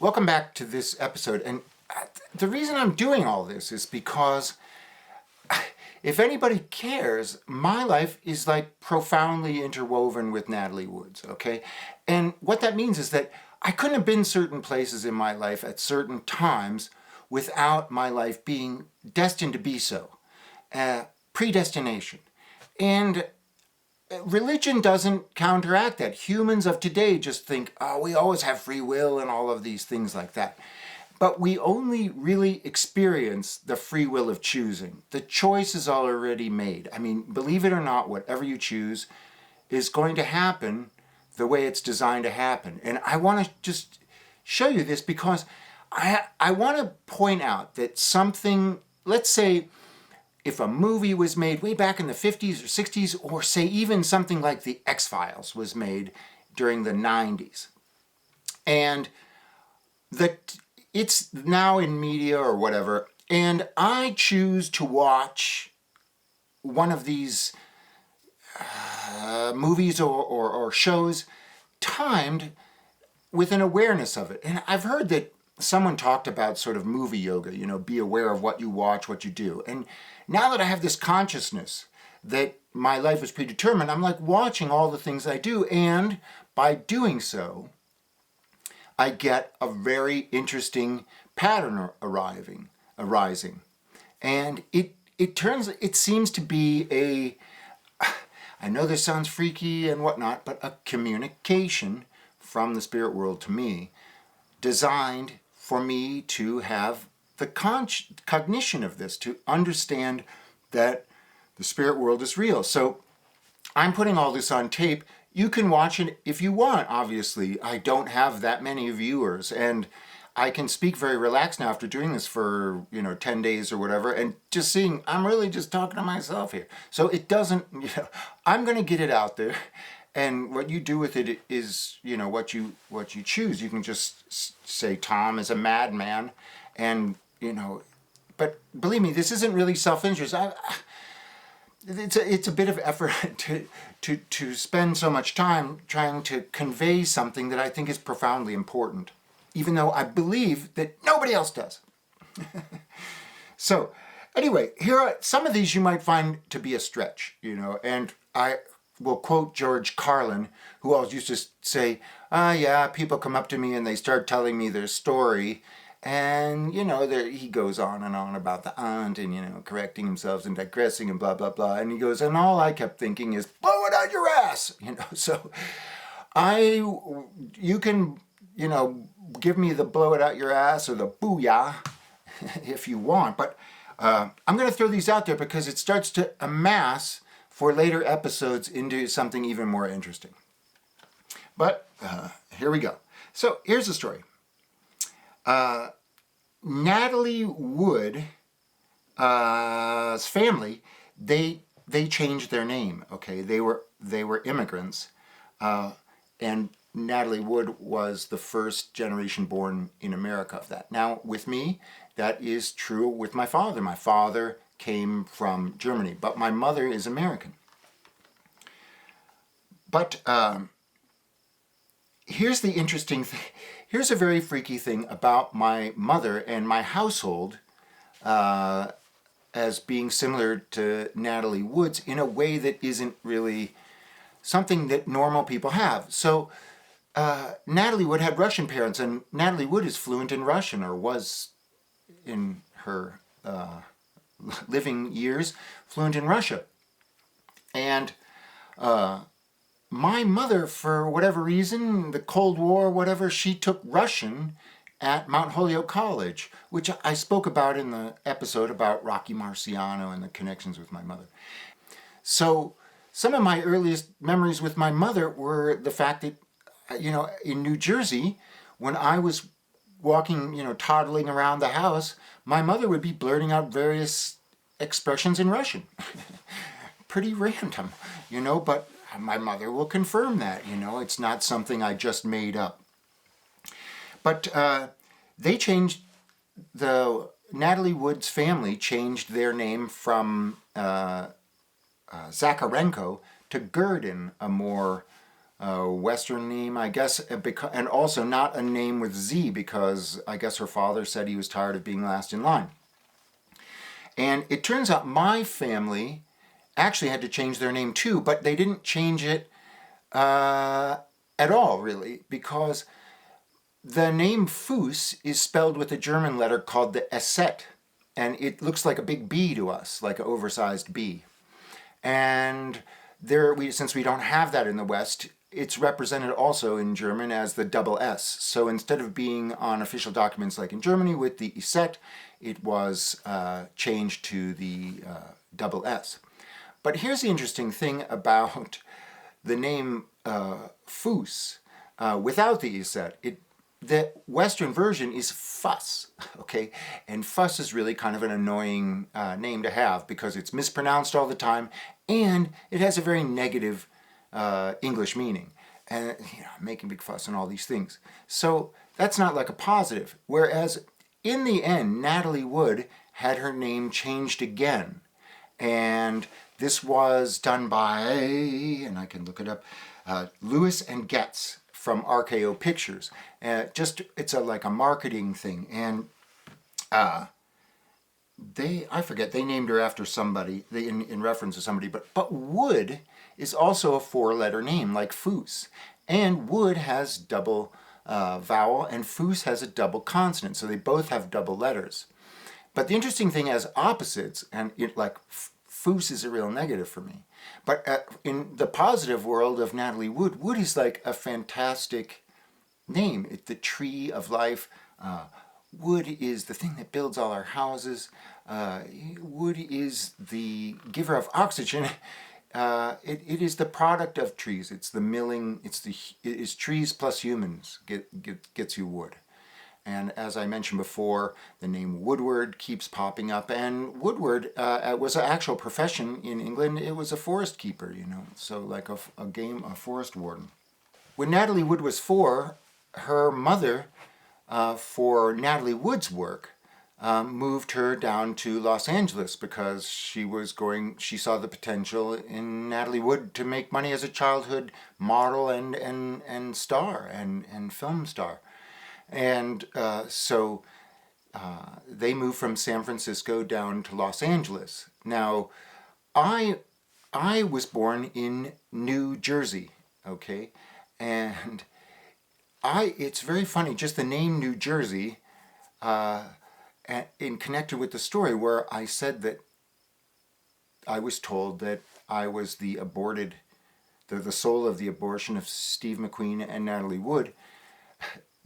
Welcome back to this episode. And the reason I'm doing all this is because if anybody cares, my life is like profoundly interwoven with Natalie Wood's, okay? And what that means is that I couldn't have been certain places in my life at certain times without my life being destined to be so. Predestination. And religion doesn't counteract that. Humans of today just think, oh, we always have free will and all of these things like that. But we only really experience the free will of choosing. The choice is already made. I mean, believe it or not, whatever you choose is going to happen the way it's designed to happen. And I want to just show you this because I want to point out that something, let's say, if a movie was made way back in the 50s or 60s, or say even something like The X-Files was made during the 90s, and it's now in Meteor or whatever, and I choose to watch one of these movies or shows timed with an awareness of it. And I've heard that someone talked about sort of movie yoga, be aware of what you watch, what you do. And now that I have this consciousness that my life is predetermined, I'm like watching all the things I do. And by doing so, I get a very interesting pattern arising. And it seems to be I know this sounds freaky and whatnot, but a communication from the spirit world to me, designed for me to have the cognition of this, to understand that the spirit world is real. So I'm putting all this on tape. You can watch it if you want, obviously. I don't have that many viewers, and I can speak very relaxed now after doing this for, 10 days or whatever, and just seeing, I'm really just talking to myself here. So it doesn't, I'm going to get it out there. And what you do with it is, what you choose. You can just say Thom is a madman, and but believe me, this isn't really self-interest. It's a bit of effort to spend so much time trying to convey something that I think is profoundly important, even though I believe that nobody else does. So, anyway, here are some of these you might find to be a stretch, and I will quote George Carlin, who always used to say, yeah, people come up to me and they start telling me their story, and, he goes on and on about the aunt and, correcting himself and digressing and blah, blah, blah, and he goes, and all I kept thinking is, blow it out your ass, so you can, give me the blow it out your ass or the booyah if you want, but I'm going to throw these out there because it starts to amass for later episodes into something even more interesting. But here we go. So here's the story. Natalie Wood, family, they changed their name. Okay, they were immigrants, and Natalie Wood was the first generation born in America of that. Now with me, that is true with my father. My father came from Germany, but my mother is American. But here's the interesting thing. Here's a very freaky thing about my mother and my household as being similar to Natalie Wood's in a way that isn't really something that normal people have. So Natalie Wood had Russian parents, and Natalie Wood is fluent in Russian, or was in her living years fluent in Russia. And my mother, for whatever reason, the Cold War, whatever, she took Russian at Mount Holyoke College, which I spoke about in the episode about Rocky Marciano and the connections with my mother. So some of my earliest memories with my mother were the fact that, in New Jersey, when I was walking, toddling around the house, my mother would be blurting out various expressions in Russian. Pretty random, but my mother will confirm that, it's not something I just made up. But they changed, Natalie Wood's family changed their name from Zakharenko to Gurdin, a more Western name, I guess, and also not a name with Z because I guess her father said he was tired of being last in line. And it turns out my family actually had to change their name too, but they didn't change it at all, really, because the name Foose is spelled with a German letter called the SZ, and it looks like a big B to us, like an oversized B. And since we don't have that in the West, it's represented also in German as the double S. So instead of being on official documents like in Germany with the SZ, it was changed to the double S. But here's the interesting thing about the name Foose without the SZ. The Western version is Fuss, okay? And Fuss is really kind of an annoying name to have because it's mispronounced all the time and it has a very negative English meaning. And, making big fuss and all these things. So that's not like a positive. Whereas in the end, Natalie Wood had her name changed again. And this was done by, and I can look it up, Lewis and Getz from RKO Pictures. It's like a marketing thing. And I forget, they named her after somebody, in reference to somebody, but Wood is also a 4-letter name like Foose. And Wood has double vowel and Foose has a double consonant, so they both have double letters. But the interesting thing as opposites, and Foose is a real negative for me. But in the positive world of Natalie Wood, Wood is like a fantastic name. It's the tree of life. Wood is the thing that builds all our houses. Wood is the giver of oxygen. It is the product of trees. It's the milling. It's trees plus humans gets you wood. And as I mentioned before, the name Woodward keeps popping up. And Woodward was an actual profession in England. It was a forest keeper, so like a forest warden. When Natalie Wood was 4, her mother, for Natalie Wood's work, moved her down to Los Angeles because she saw the potential in Natalie Wood to make money as a childhood model and star and film star. And so they moved from San Francisco down to Los Angeles. Now, I was born in New Jersey, okay? And it's very funny, just the name New Jersey, in connected with the story where I said that I was told that I was the soul of the abortion of Steve McQueen and Natalie Wood.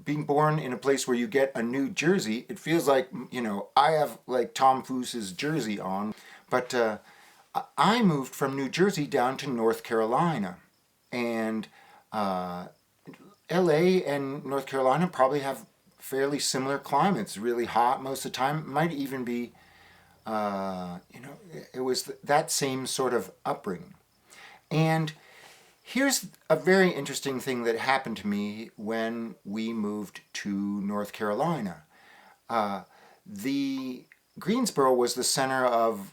Being born in a place where you get a New Jersey, it feels like, I have like Thom Foose's jersey on. But I moved from New Jersey down to North Carolina. And LA and North Carolina probably have fairly similar climates, really hot most of the time. Might even be, it was that same sort of upbringing. And here's a very interesting thing that happened to me when we moved to North Carolina. The Greensboro was the center of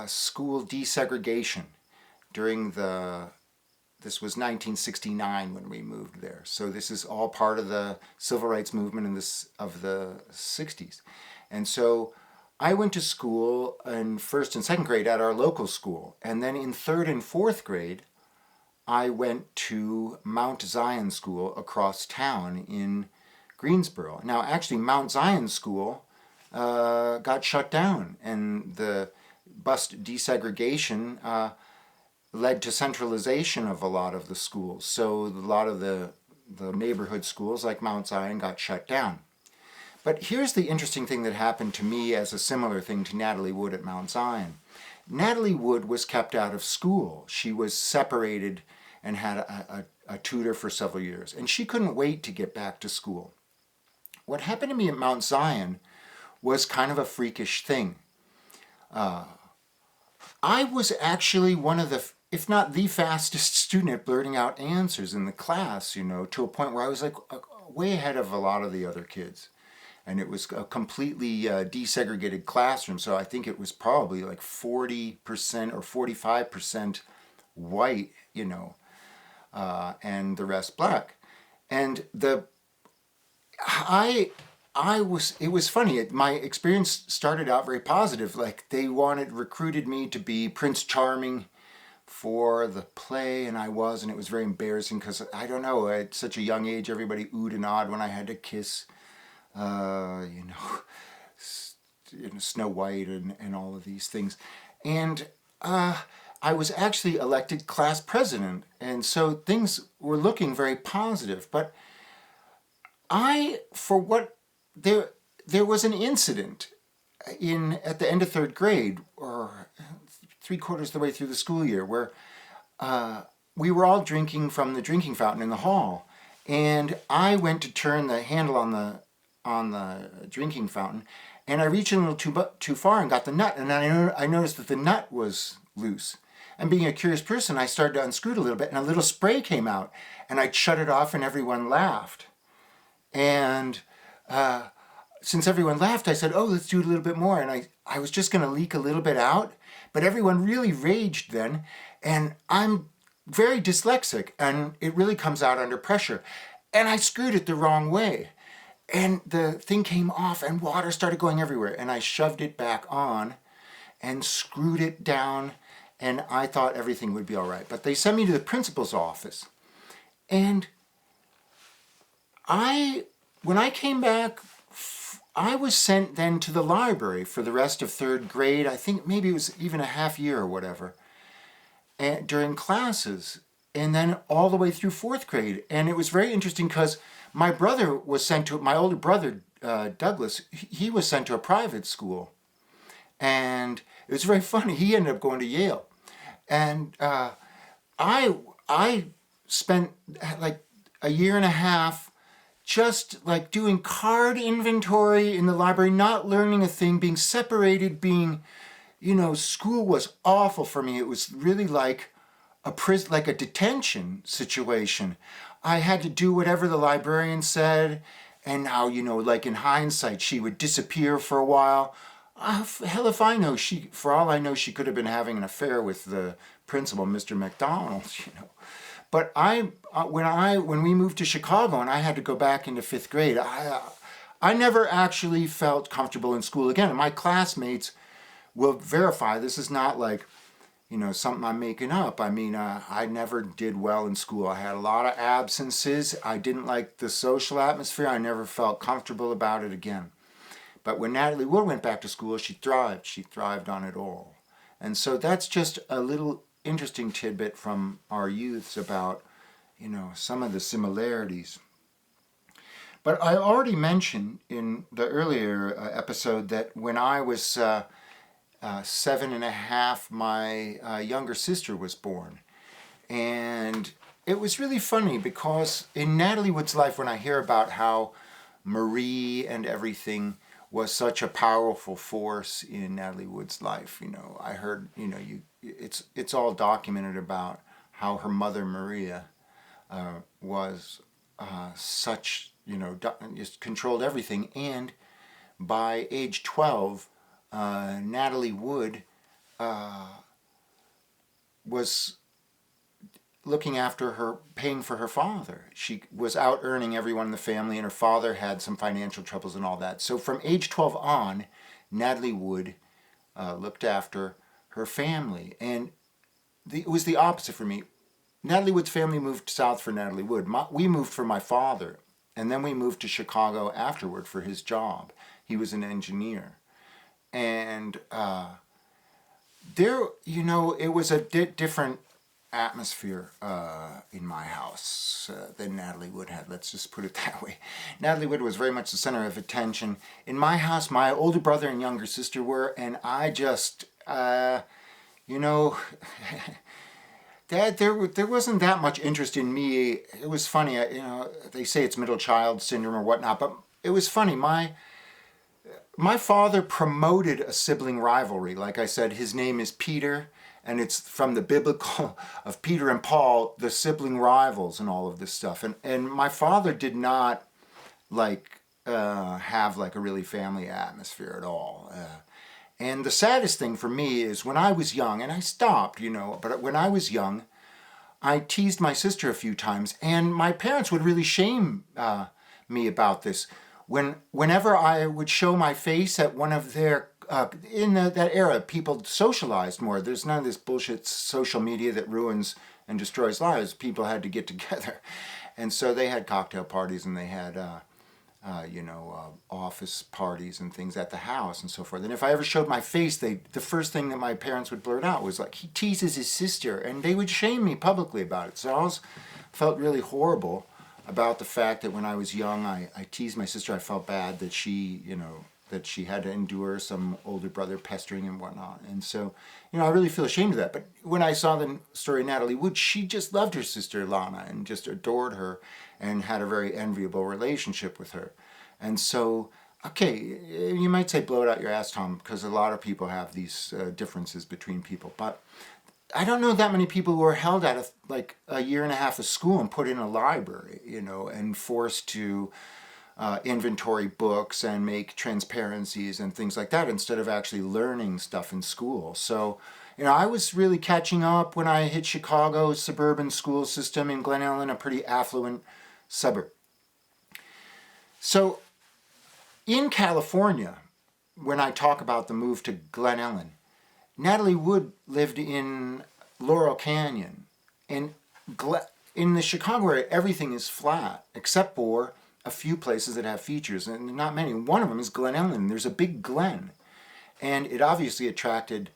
school desegregation during this was 1969 when we moved there. So this is all part of the civil rights movement of the 60s. And so I went to school in 1st and 2nd grade at our local school. And then in 3rd and 4th grade, I went to Mount Zion School across town in Greensboro. Now, actually, Mount Zion School got shut down, and the bus desegregation led to centralization of a lot of the schools. So a lot of the neighborhood schools like Mount Zion got shut down. But here's the interesting thing that happened to me as a similar thing to Natalie Wood at Mount Zion. Natalie Wood was kept out of school. She was separated and had a tutor for several years. And she couldn't wait to get back to school. What happened to me at Mount Zion was kind of a freakish thing. I was actually one of the, if not the fastest student at blurting out answers in the class, to a point where I was like way ahead of a lot of the other kids. And it was a completely desegregated classroom, so I think it was probably like 40% or 45% white, and the rest black. And it was funny. My experience started out very positive. Like they recruited me to be Prince Charming for the play, and I was, and it was very embarrassing because I don't know, at such a young age, everybody oohed and awed when I had to kiss, Snow White and all of these things. And I was actually elected class president, and so things were looking very positive. But there was an incident at the end of third grade, or 3/4 of the way through the school year, where we were all drinking from the drinking fountain in the hall, and I went to turn the handle on the drinking fountain, and I reached a little too far and got the nut, and I noticed that the nut was loose. And being a curious person, I started to unscrew it a little bit, and a little spray came out, and I shut it off, and everyone laughed. And since everyone laughed, I said, "Oh, let's do it a little bit more." And I was just going to leak a little bit out, but everyone really raged then, and I'm very dyslexic, and it really comes out under pressure. And I screwed it the wrong way, and the thing came off, and water started going everywhere, and I shoved it back on and screwed it down, and I thought everything would be all right. But they sent me to the principal's office, and when I came back, I was sent then to the library for the rest of third grade. I think maybe it was even a half year or whatever, during classes, and then all the way through fourth grade. And it was very interesting because my older brother, Douglas, he was sent to a private school. And it was very funny. He ended up going to Yale. And I spent like a year and a half just like doing card inventory in the library, not learning a thing, being separated, school was awful for me. It was really like a detention situation. I had to do whatever the librarian said, and now, like in hindsight, she would disappear for a while. Hell if I know. For all I know, she could have been having an affair with the principal, Mr. McDonald, But when we moved to Chicago and I had to go back into fifth grade, I never actually felt comfortable in school again. And my classmates will verify this is not like, something I'm making up. I mean, I never did well in school. I had a lot of absences. I didn't like the social atmosphere. I never felt comfortable about it again. But when Natalie Wood went back to school, she thrived. She thrived on it all. And so that's just a little interesting tidbit from our youths about, some of the similarities. But I already mentioned in the earlier episode that when I was 7.5, my younger sister was born. And it was really funny because in Natalie Wood's life, when I hear about how Marie and everything was such a powerful force in Natalie Wood's life, I heard, it's all documented about how her mother Maria was such, just controlled everything. And by age 12, Natalie Wood was looking after her, paying for her father. She was out earning everyone in the family, and her father had some financial troubles and all that. So from age 12 on, Natalie Wood looked after her family. And it was the opposite for me. Natalie Wood's family moved south for Natalie Wood. We moved for my father, and then we moved to Chicago afterward for his job. He was an engineer. And it was a different atmosphere in my house than Natalie Wood had. Let's just put it that way. Natalie Wood was very much the center of attention. In my house, my older brother and younger sister were, and I just, there wasn't that much interest in me. It was funny, they say it's middle child syndrome or whatnot, but it was funny. My father promoted a sibling rivalry. Like I said, his name is Peter, and it's from the biblical of Peter and Paul, the sibling rivals and all of this stuff. And my father did not have a really family atmosphere at all. And the saddest thing for me is when I was young, and I stopped, but when I was young, I teased my sister a few times, and my parents would really shame me about this. Whenever I would show my face at one of their that era, people socialized more. There's none of this bullshit social media that ruins and destroys lives. People had to get together, and so they had cocktail parties and they had office parties and things at the house and so forth. And if I ever showed my face, the first thing that my parents would blurt out was like, he teases his sister, and they would shame me publicly about it. So I always felt really horrible about the fact that when I was young, I teased my sister. I felt bad that that she had to endure some older brother pestering and whatnot. And so, I really feel ashamed of that. But when I saw the story of Natalie Wood, she just loved her sister Lana and just adored her and had a very enviable relationship with her. And so, okay, you might say blow it out your ass, Thom, because a lot of people have these differences between people. But I don't know that many people who are held out of a year and a half of school and put in a library, and forced to inventory books and make transparencies and things like that instead of actually learning stuff in school. So, I was really catching up when I hit Chicago's suburban school system in Glen Ellyn, a pretty affluent suburb. So, in California, when I talk about the move to Glen Ellyn, Natalie Wood lived in Laurel Canyon. And in the Chicago area, everything is flat except for a few places that have features, and not many. One of them is Glen Ellyn. There's a big glen, and it obviously attracted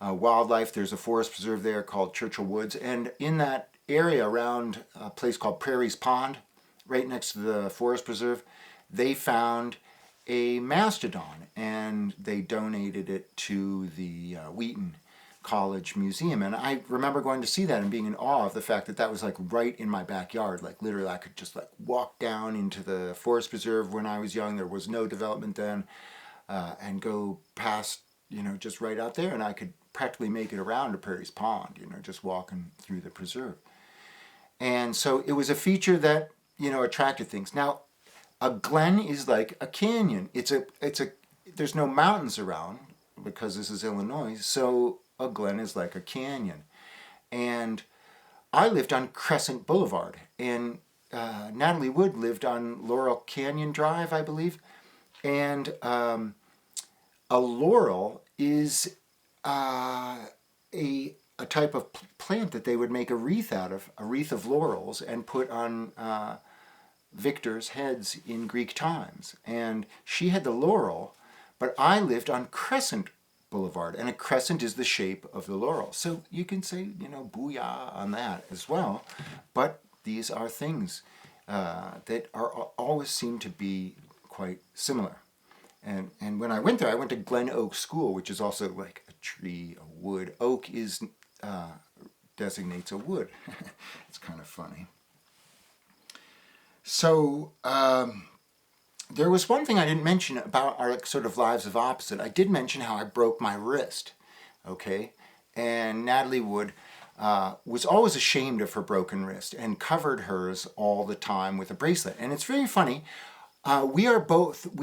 wildlife. There's a forest preserve there called Churchill Woods, and in that area around a place called Prairie's Pond, right next to the forest preserve, they found a mastodon, and they donated it to the Wheaton College Museum. And I remember going to see that and being in awe of the fact that that was right in my backyard. Literally I could just walk down into the forest preserve when I was young. There was no development then, and go past, just right out there, and I could practically make it around to Prairie's Pond, just walking through the preserve. And so it was a feature that, attracted things. Now, a glen is like a canyon. There's no mountains around because this is Illinois, so a glen is like a canyon. And I lived on Crescent Boulevard, and Natalie Wood lived on Laurel Canyon Drive, I believe. And a laurel is a type of plant that they would make a wreath out of, a wreath of laurels, and put on victors' heads in Greek times. And she had the laurel, but I lived on Crescent Boulevard, and a crescent is the shape of the laurel. So you can say, booyah on that as well. But these are things that always seem to be quite similar. And when I went there, I went to Glen Oak School, which is also like a tree, a wood. Oak designates a wood. It's kind of funny. So there was one thing I didn't mention about our sort of lives of opposite. I did mention how I broke my wrist, okay? And Natalie Wood was always ashamed of her broken wrist and covered hers all the time with a bracelet. And it's very funny. We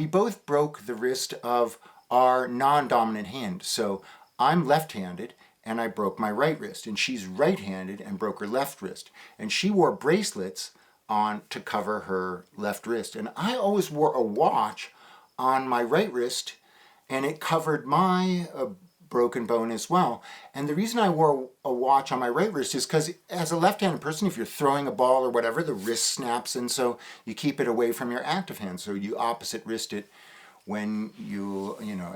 both broke the wrist of our non-dominant hand. So I'm left-handed, and I broke my right wrist, and she's right-handed and broke her left wrist. And she wore bracelets on to cover her left wrist. And I always wore a watch on my right wrist, and it covered my broken bone as well. And the reason I wore a watch on my right wrist is because as a left-handed person, if you're throwing a ball or whatever, the wrist snaps, and so you keep it away from your active hand. So you opposite wrist it when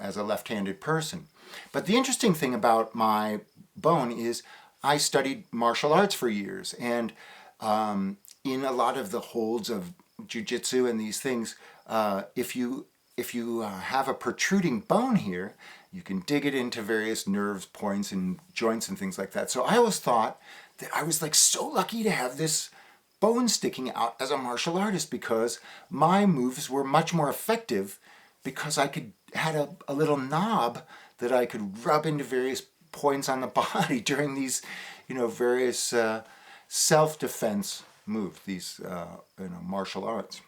as a left-handed person. But the interesting thing about my bone is I studied martial arts for years, and in a lot of the holds of jiu-jitsu and these things, if you have a protruding bone here, you can dig it into various nerve points and joints and things like that. So I always thought that I was so lucky to have this bone sticking out as a martial artist, because my moves were much more effective because I had a little knob that I could rub into various points on the body during these, various self-defense moves, these martial arts.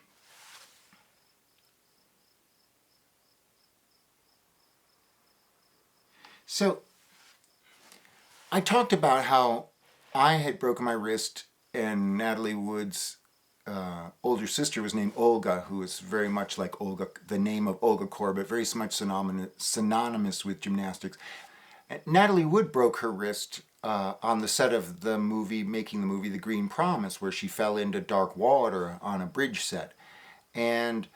So I talked about how I had broken my wrist, and Natalie Wood's older sister was named Olga, who is very much like Olga, the name of Olga Korbut, very much synonymous with gymnastics. And Natalie Wood broke her wrist on the set of the movie, making the movie The Green Promise, where she fell into dark water on a bridge set. And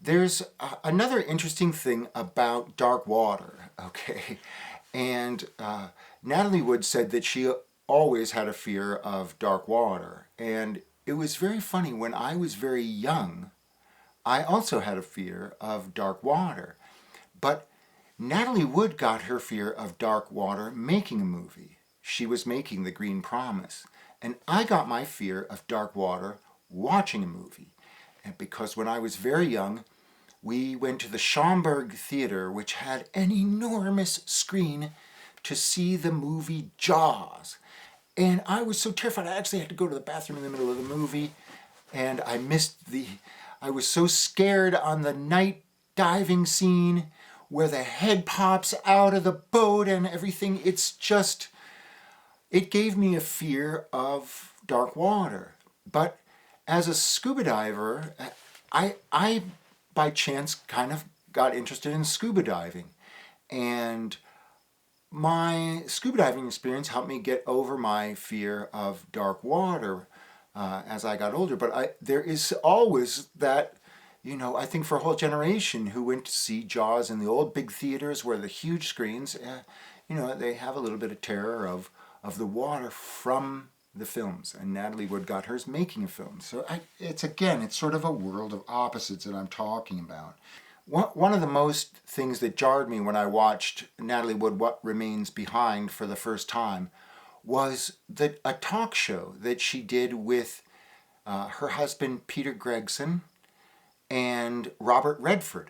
there's another interesting thing about dark water, okay? And Natalie Wood said that she always had a fear of dark water. And it was very funny, when I was very young, I also had a fear of dark water. But Natalie Wood got her fear of dark water making a movie. She was making The Green Promise. And I got my fear of dark water watching a movie. And because when I was very young, we went to the Schomburg Theater, which had an enormous screen, to see the movie Jaws. And I was so terrified, I actually had to go to the bathroom in the middle of the movie, and I was so scared on the night diving scene where the head pops out of the boat and everything. It gave me a fear of dark water. But as a scuba diver, I by chance kind of got interested in scuba diving. And my scuba diving experience helped me get over my fear of dark water as I got older. But there is always that, I think for a whole generation who went to see Jaws in the old big theaters where the huge screens, they have a little bit of terror of the water from the films. And Natalie Wood got hers making a film. So it's sort of a world of opposites that I'm talking about. One of the most things that jarred me when I watched Natalie Wood, What Remains Behind, for the first time was a talk show that she did with her husband Peter Gregson and Robert Redford.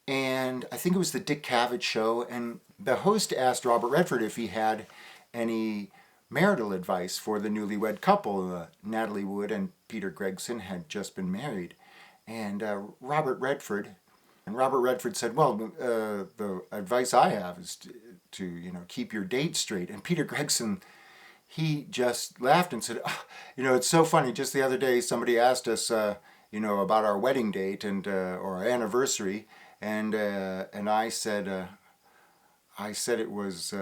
And I think it was the Dick Cavett show, and the host asked Robert Redford if he had any marital advice for the newlywed couple. Natalie Wood and Peter Gregson had just been married. And Robert Redford said, well, the advice I have is to keep your date straight. And Peter Gregson, he just laughed and said, oh, it's so funny. Just the other day, somebody asked us, about our wedding date and or our anniversary, and I said it was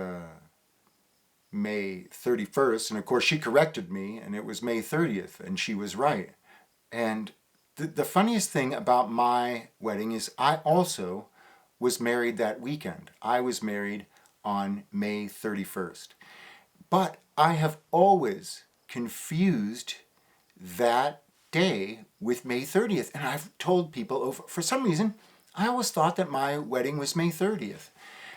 May 31st, and of course she corrected me, and it was May 30th, and she was right. And the funniest thing about my wedding is I also was married that weekend. I was married on May 31st. But I have always confused that day with May 30th. And I've told people, for some reason, I always thought that my wedding was May 30th.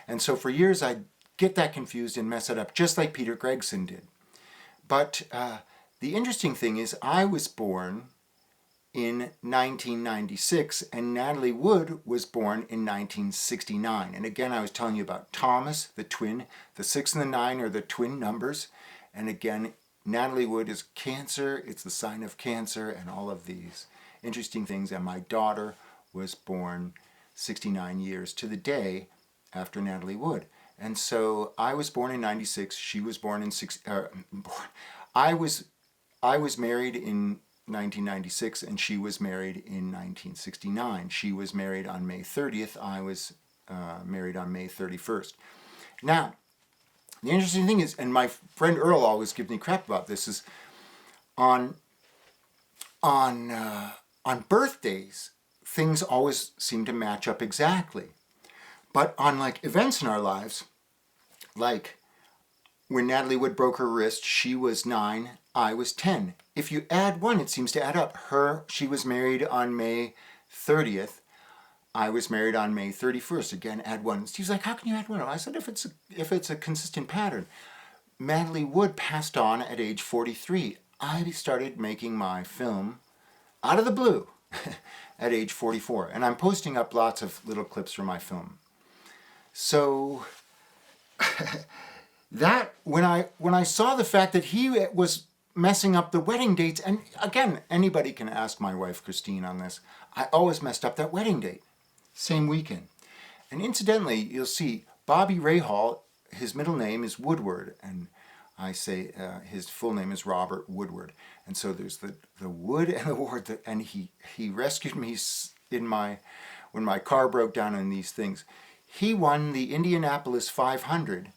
And so for years I'd get that confused and mess it up, just like Peter Gregson did. But the interesting thing is I was born in 1996, and Natalie Wood was born in 1969. And again, I was telling you about Thomas, the twin. The 6 and the 9 are the twin numbers. And again, Natalie Wood is Cancer. It's the sign of Cancer, and all of these interesting things. And my daughter was born 69 years to the day after Natalie Wood. And so I was born in 96. She was born in I was married in 1996, and she was married in 1969. She was married on May 30th. I was married on May 31st. Now, the interesting thing is, and my friend Earl always gives me crap about this, is on birthdays, things always seem to match up exactly. But on events in our lives, like when Natalie Wood broke her wrist, she was 9, I was 10. If you add 1, it seems to add up. She was married on May 30th. I was married on May 31st. Again, add 1. Steve's like, how can you add 1? I said, if it's a consistent pattern. Natalie Wood passed on at age 43. I started making my film out of the blue at age 44. And I'm posting up lots of little clips from my film. So that when I saw the fact that he was messing up the wedding dates, and again, anybody can ask my wife Christine on this, I always messed up that wedding date, same weekend. And incidentally, you'll see Bobby Rahal, his middle name is Woodward, and I say his full name is Robert Woodward. And so there's the Wood and the Ward, and he rescued me when my car broke down on these things. He won the Indianapolis 500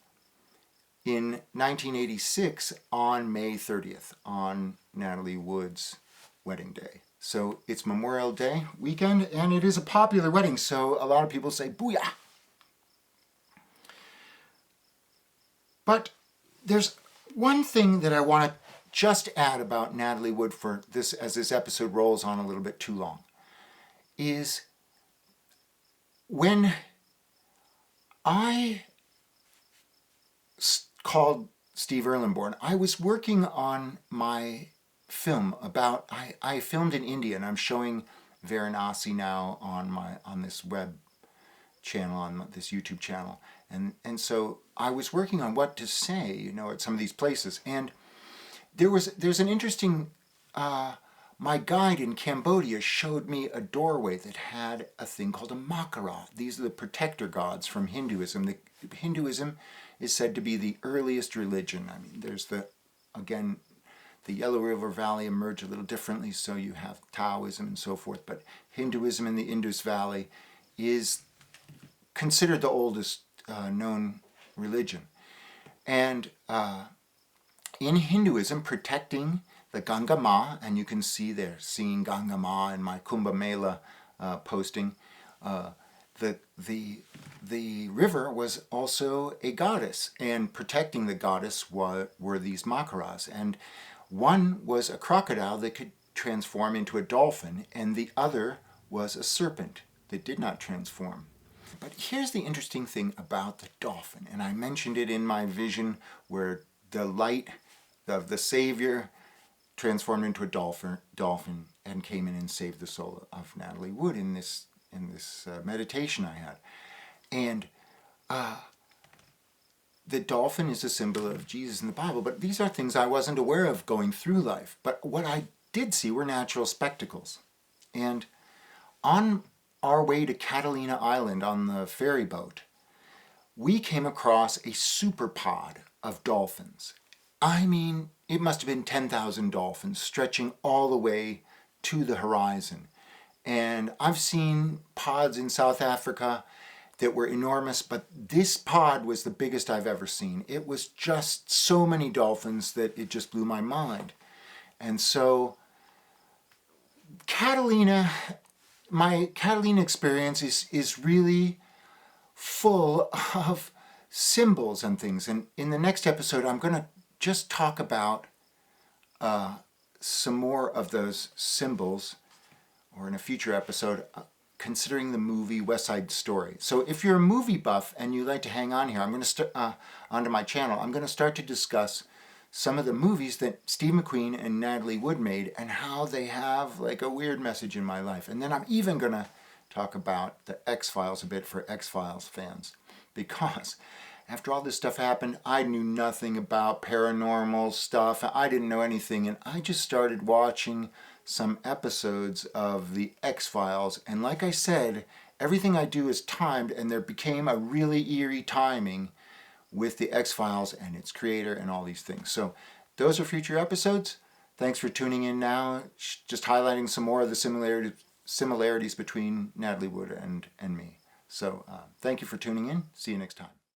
in 1986 on May 30th, on Natalie Wood's wedding day. So it's Memorial Day weekend, and it is a popular wedding, so a lot of people say, booyah! But there's one thing that I want to just add about Natalie Wood for this, as this episode rolls on a little bit too long, is when I called Steve Erlenborn, I was working on my film about, I filmed in India, and I'm showing Varanasi now on this web channel, on this YouTube channel. And so I was working on what to say, at some of these places. And there's an interesting, my guide in Cambodia showed me a doorway that had a thing called a makara. These are the protector gods from Hinduism. Hinduism is said to be the earliest religion. I mean, there's the Yellow River Valley emerged a little differently, so you have Taoism and so forth, but Hinduism in the Indus Valley is considered the oldest known religion. And in Hinduism, protecting the Ganga Ma, and you can see there, seeing Ganga Ma in my Kumbh Mela posting, the river was also a goddess, and protecting the goddess were these makaras. And one was a crocodile that could transform into a dolphin, and the other was a serpent that did not transform. But here's the interesting thing about the dolphin, and I mentioned it in my vision where the light of the Savior transformed into a dolphin and came in and saved the soul of Natalie Wood in this meditation I had. And the dolphin is a symbol of Jesus in the Bible, but these are things I wasn't aware of going through life. But what I did see were natural spectacles. And on our way to Catalina Island on the ferry boat, we came across a superpod of dolphins. I mean, it must have been 10,000 dolphins stretching all the way to the horizon. And I've seen pods in South Africa that were enormous, but this pod was the biggest I've ever seen. It was just so many dolphins that it just blew my mind. And so my Catalina experience is really full of symbols and things. And in the next episode, I'm going to just talk about some more of those symbols, or in a future episode, considering the movie West Side Story. So if you're a movie buff and you like to hang on here, I'm going to start onto my channel. I'm going to start to discuss some of the movies that Steve McQueen and Natalie Wood made and how they have like a weird message in my life. And then I'm even going to talk about the X-Files a bit for X-Files fans, because after all this stuff happened, I knew nothing about paranormal stuff. I didn't know anything, and I just started watching some episodes of the X-Files, and like I said, everything I do is timed, and there became a really eerie timing with the X-Files and its creator and all these things. So those are future episodes. Thanks for tuning in now. Just highlighting some more of the similarities between Natalie Wood and me. So thank you for tuning in. See you next time.